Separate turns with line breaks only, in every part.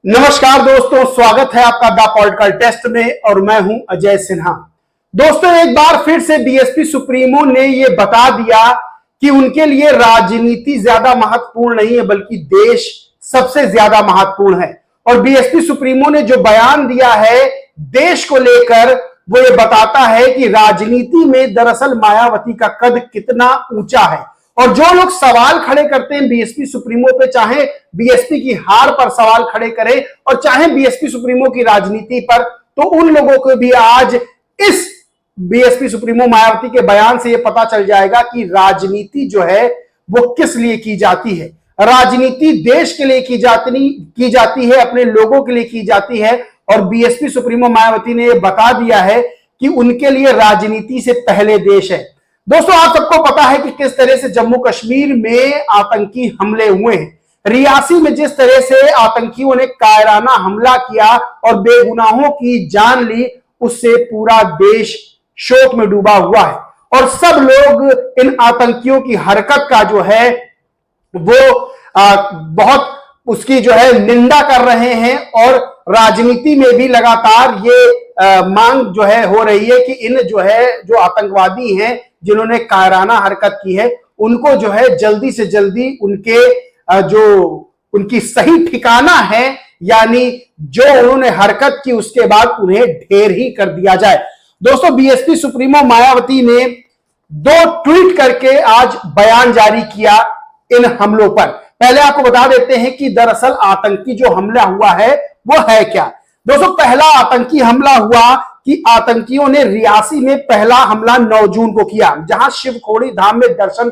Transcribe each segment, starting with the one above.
नमस्कार दोस्तों, स्वागत है आपका द पॉलिटिकल टेस्ट में और मैं हूं अजय सिन्हा। दोस्तों, एक बार फिर से बीएसपी सुप्रीमो ने यह बता दिया कि उनके लिए राजनीति ज्यादा महत्वपूर्ण नहीं है बल्कि देश सबसे ज्यादा महत्वपूर्ण है। और बीएसपी सुप्रीमो ने जो बयान दिया है देश को लेकर, वो ये बताता है कि राजनीति में दरअसल मायावती का कद कितना ऊंचा है। और जो लोग सवाल खड़े करते हैं बीएसपी सुप्रीमो पे, चाहे बीएसपी की हार पर सवाल खड़े करें और चाहे बीएसपी सुप्रीमो की राजनीति पर, तो उन लोगों को भी आज इस बीएसपी सुप्रीमो मायावती के बयान से यह पता चल जाएगा कि राजनीति जो है वो किस लिए की जाती है। राजनीति देश के लिए की जाती है, अपने लोगों के लिए की जाती है। और बीएसपी सुप्रीमो मायावती ने यह बता दिया है कि उनके लिए राजनीति से पहले देश है। दोस्तों, आप सबको पता है कि किस तरह से जम्मू कश्मीर में आतंकी हमले हुए हैं। रियासी में जिस तरह से आतंकियों ने कायराना हमला किया और बेगुनाहों की जान ली, उससे पूरा देश शोक में डूबा हुआ है। और सब लोग इन आतंकियों की हरकत का जो है वो बहुत उसकी जो है निंदा कर रहे हैं। और राजनीति में भी लगातार ये मांग जो है हो रही है कि इन जो आतंकवादी हैं जिन्होंने कायराना हरकत की है, उनको जो है जल्दी से जल्दी उनकी सही ठिकाना है, यानी जो उन्होंने हरकत की उसके बाद उन्हें ढेर ही कर दिया जाए। दोस्तों, बीएसपी सुप्रीमो मायावती ने 2 ट्वीट करके आज बयान जारी किया इन हमलों पर। पहले आपको बता देते हैं कि दरअसल आतंकी जो हमला हुआ है वो है क्या। दोस्तों, पहला आतंकी हमला हुआ कि आतंकियों ने रियासी में पहला हमला 9 जून को किया, जहां शिवखोड़ी धाम में दर्शन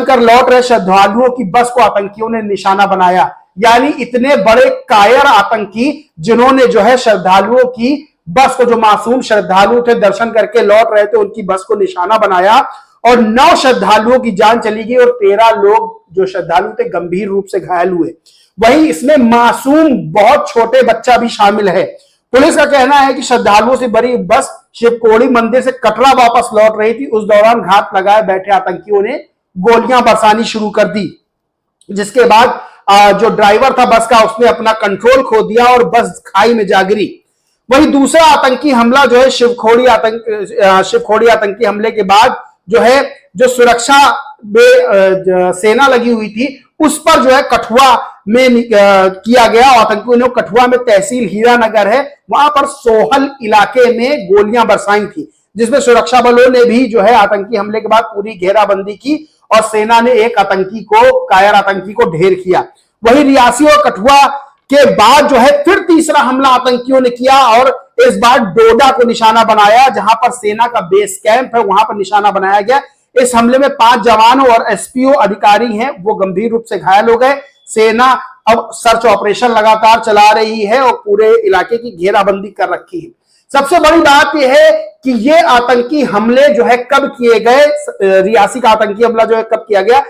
कर लौट रहे श्रद्धालुओं की बस को आतंकियों ने निशाना बनाया। यानी इतने बड़े कायर आतंकी जिन्होंने जो है श्रद्धालुओं की बस को, जो मासूम श्रद्धालु थे दर्शन करके लौट रहे थे, उनकी बस को निशाना बनाया और 9 श्रद्धालुओं की जान चली गई और 13 लोग जो श्रद्धालु थे गंभीर रूप से घायल हुए। वहीं इसमें मासूम बहुत छोटे बच्चा भी शामिल है। पुलिस का कहना है कि श्रद्धालुओं से भरी बस शिवखोड़ी मंदिर से कटरा वापस लौट रही थी। उस दौरान घात लगाए बैठे आतंकियों ने गोलियां बरसानी शुरू कर दी, जिसके बाद जो ड्राइवर था बस का, उसने अपना कंट्रोल खो दिया और बस खाई में जा गिरी। वहीं दूसरा आतंकी हमला जो है शिवखोड़ी आतंकी हमले के बाद जो सुरक्षा में सेना लगी हुई थी, उस पर जो है कठुआ में किया गया। आतंकियों ने कठुआ में तहसील हीरानगर है, वहां पर सोहल इलाके में गोलियां बरसाई थी, जिसमें सुरक्षा बलों ने भी जो है आतंकी हमले के बाद पूरी घेराबंदी की और सेना ने एक कायर आतंकी को ढेर किया। वहीं रियासी और कठुआ के बाद जो है फिर तीसरा हमला आतंकियों ने किया और इस बार डोडा को निशाना बनाया, जहां पर सेना का बेस कैंप है, वहां पर निशाना बनाया गया। इस हमले में 5 जवानों और एसपीओ अधिकारी हैं, वो गंभीर रूप से घायल हो गए। सेना अब सर्च ऑपरेशन लगातार चला रही है और पूरे इलाके की घेराबंदी कर रखी है। सबसे बड़ी बात यह है कि ये आतंकी हमले जो है कब किए गए, रियासी का आतंकी हमला जो है कब किया गया,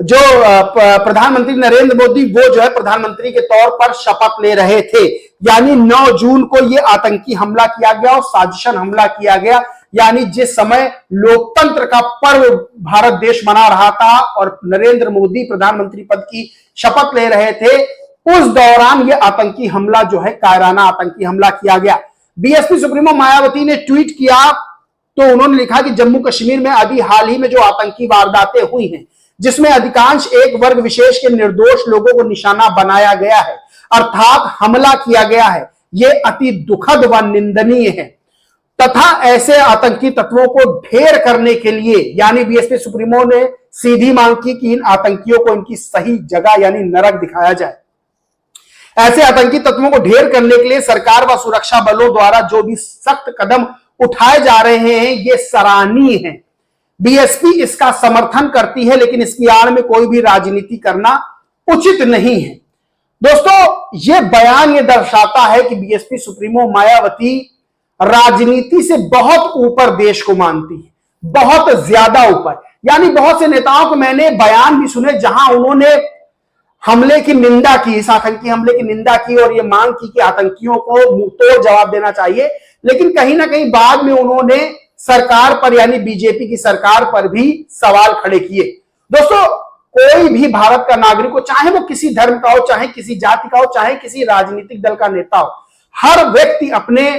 जब प्रधानमंत्री नरेंद्र मोदी वो जो है प्रधानमंत्री के तौर पर शपथ ले रहे थे। यानी 9 जून को ये आतंकी हमला किया गया और साजिशन हमला किया गया। यानी जिस समय लोकतंत्र का पर्व भारत देश मना रहा था और नरेंद्र मोदी प्रधानमंत्री पद की शपथ ले रहे थे, उस दौरान यह आतंकी हमला जो है कायराना आतंकी हमला किया गया। बीएसपी सुप्रीमो मायावती ने ट्वीट किया तो उन्होंने लिखा कि जम्मू कश्मीर में अभी हाल ही में जो आतंकी वारदातें हुई हैं, जिसमें अधिकांश एक वर्ग विशेष के निर्दोष लोगों को निशाना बनाया गया है, अर्थात हमला किया गया है, यह अति दुखद व निंदनीय है तथा ऐसे आतंकी तत्वों को ढेर करने के लिए, यानी बीएसपी सुप्रीमो ने सीधी मांग की कि इन आतंकियों को इनकी सही जगह यानी नरक दिखाया जाए। ऐसे आतंकी तत्वों को ढेर करने के लिए सरकार व सुरक्षा बलों द्वारा जो भी सख्त कदम उठाए जा रहे हैं, ये सराहनीय है। बीएसपी इसका समर्थन करती है, लेकिन इसकी आड़ में कोई भी राजनीति करना उचित नहीं है। दोस्तों, यह बयान ये दर्शाता है कि बीएसपी सुप्रीमो मायावती राजनीति से बहुत ऊपर देश को मानती है, बहुत ज्यादा ऊपर। यानी बहुत से नेताओं को मैंने बयान भी सुने जहां उन्होंने हमले की निंदा की, इस आतंकी हमले की निंदा की और ये मांग की कि आतंकियों को मुंहतोड़ जवाब देना चाहिए, लेकिन कहीं ना कहीं बाद में उन्होंने सरकार पर यानी बीजेपी की सरकार पर भी सवाल खड़े किए। दोस्तों, कोई भी भारत का नागरिक हो, चाहे वो किसी धर्म का हो, चाहे किसी जाति का हो, चाहे किसी राजनीतिक दल का नेता हो, हर व्यक्ति अपने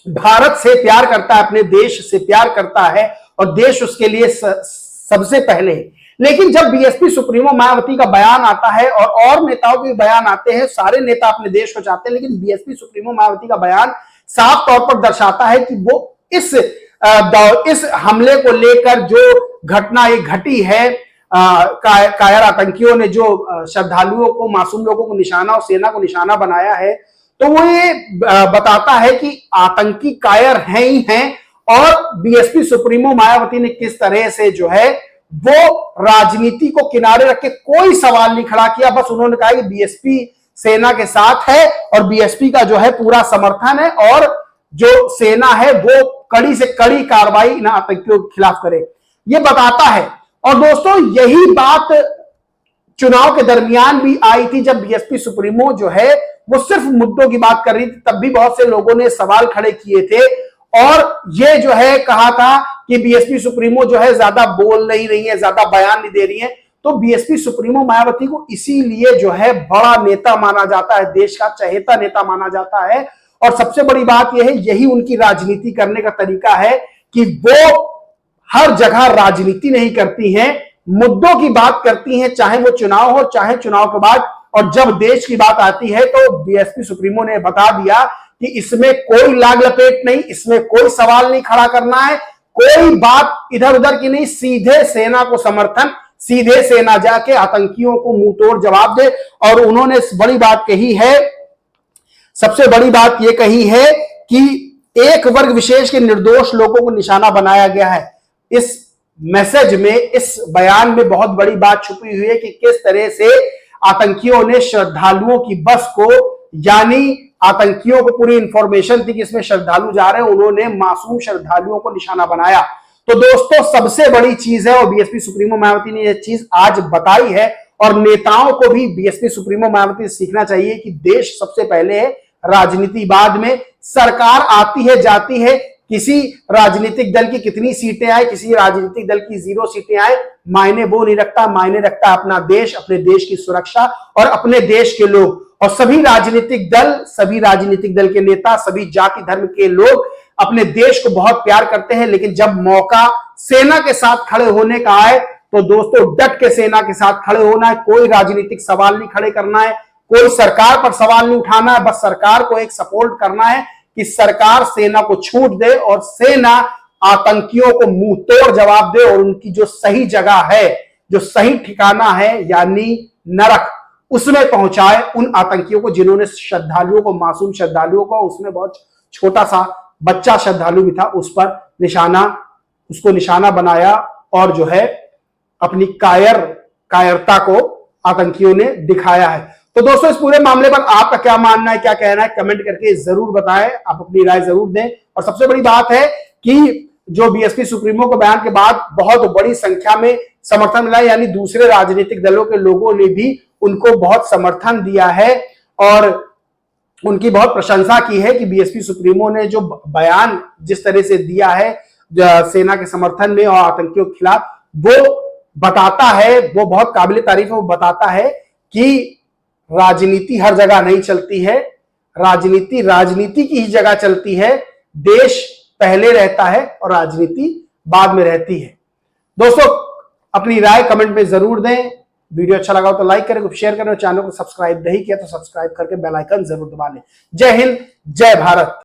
भारत से प्यार करता है, अपने देश से प्यार करता है और देश उसके लिए सबसे पहले है। लेकिन जब बीएसपी सुप्रीमो मायावती का बयान आता है और नेताओं के बयान आते हैं, सारे नेता अपने देश को चाहते हैं, लेकिन बीएसपी सुप्रीमो मायावती का बयान साफ तौर पर दर्शाता है कि वो इस हमले को लेकर जो घटना ये घटी है, कायर आतंकियों ने जो श्रद्धालुओं को, मासूम लोगों को निशाना और सेना को निशाना बनाया है, तो वो ये बताता है कि आतंकी कायर हैं ही हैं। और बीएसपी सुप्रीमो मायावती ने किस तरह से जो है वो राजनीति को किनारे रख के कोई सवाल नहीं खड़ा किया, बस उन्होंने कहा कि बीएसपी सेना के साथ है और बीएसपी का जो है पूरा समर्थन है और जो सेना है वो कड़ी से कड़ी कार्रवाई इन आतंकियों के खिलाफ करे, ये बताता है। और दोस्तों यही बात चुनाव के दरमियान भी आई थी, जब बीएसपी सुप्रीमो जो है वो सिर्फ मुद्दों की बात कर रही थी, तब भी बहुत से लोगों ने सवाल खड़े किए थे और ये जो है कहा था कि बीएसपी सुप्रीमो जो है ज्यादा बोल नहीं रही है, ज्यादा बयान नहीं दे रही है। तो बीएसपी सुप्रीमो मायावती को इसीलिए जो है बड़ा नेता माना जाता है, देश का चहेता नेता माना जाता है। और सबसे बड़ी बात यह है, यही उनकी राजनीति करने का तरीका है कि वो हर जगह राजनीति नहीं करती हैं, मुद्दों की बात करती हैं, चाहे वो चुनाव हो चाहे चुनाव के बाद। और जब देश की बात आती है तो बीएसपी सुप्रीमो ने बता दिया कि इसमें कोई लाग लपेट नहीं, इसमें कोई सवाल नहीं खड़ा करना है, कोई बात इधर उधर की नहीं, सीधे सेना को समर्थन, सीधे सेना जाके आतंकियों को मुंह तोड़ जवाब दे। और उन्होंने बड़ी बात कही है, सबसे बड़ी बात यह कही है कि एक वर्ग विशेष के निर्दोष लोगों को निशाना बनाया गया है। इस मैसेज में, इस बयान में बहुत बड़ी बात छुपी हुई है कि किस तरह से आतंकियों ने श्रद्धालुओं की बस को, यानी आतंकियों को पूरी इंफॉर्मेशन थी कि इसमें श्रद्धालु जा रहे हैं, उन्होंने मासूम श्रद्धालुओं को निशाना बनाया। तो दोस्तों सबसे बड़ी चीज है और बीएसपी सुप्रीमो मायावती ने यह चीज आज बताई है और नेताओं को भी बीएसपी सुप्रीमो मायावती से सीखना चाहिए कि देश सबसे पहले है, राजनीति बाद में। सरकार आती है जाती है, किसी राजनीतिक दल की कितनी सीटें आए, किसी राजनीतिक दल की 0 सीटें आए, मायने वो नहीं रखता, मायने रखता अपना देश, अपने देश की सुरक्षा और अपने देश के लोग। और सभी राजनीतिक दल के नेता, सभी जाति धर्म के लोग अपने देश को बहुत प्यार करते हैं, लेकिन जब मौका सेना के साथ खड़े होने का आए तो दोस्तों डट के सेना के साथ खड़े होना है। कोई राजनीतिक सवाल नहीं खड़े करना है, कोई सरकार पर सवाल नहीं उठाना है, बस सरकार को एक सपोर्ट करना है कि सरकार सेना को छूट दे और सेना आतंकियों को मुंह तोड़ जवाब दे और उनकी जो सही जगह है, जो सही ठिकाना है, यानी नरक, उसमें पहुंचाए उन आतंकियों को जिन्होंने श्रद्धालुओं को, मासूम श्रद्धालुओं को, उसमें बहुत छोटा सा बच्चा श्रद्धालु भी था, उस पर उसको निशाना बनाया और जो है अपनी कायरता को आतंकियों ने दिखाया है। तो दोस्तों इस पूरे मामले पर आपका क्या मानना है, क्या कहना है, कमेंट करके जरूर बताएं, आप अपनी राय जरूर दें। और सबसे बड़ी बात है कि जो बीएसपी सुप्रीमो के बयान के बाद बहुत बड़ी संख्या में समर्थन मिला, यानी दूसरे राजनीतिक दलों के लोगों ने भी उनको बहुत समर्थन दिया है और उनकी बहुत प्रशंसा की है कि बीएसपी सुप्रीमो ने जो बयान जिस तरह से दिया है सेना के समर्थन में और आतंकियों के खिलाफ, वो बताता है, वो बहुत काबिल तारीफ है। वो बताता है कि राजनीति हर जगह नहीं चलती है, राजनीति की ही जगह चलती है, देश पहले रहता है और राजनीति बाद में रहती है। दोस्तों अपनी राय कमेंट में जरूर दें, वीडियो अच्छा लगा हो तो लाइक करें, शेयर करें, चैनल को सब्सक्राइब नहीं किया तो सब्सक्राइब करके बेल आइकन जरूर दबा लें। जय हिंद, जय भारत।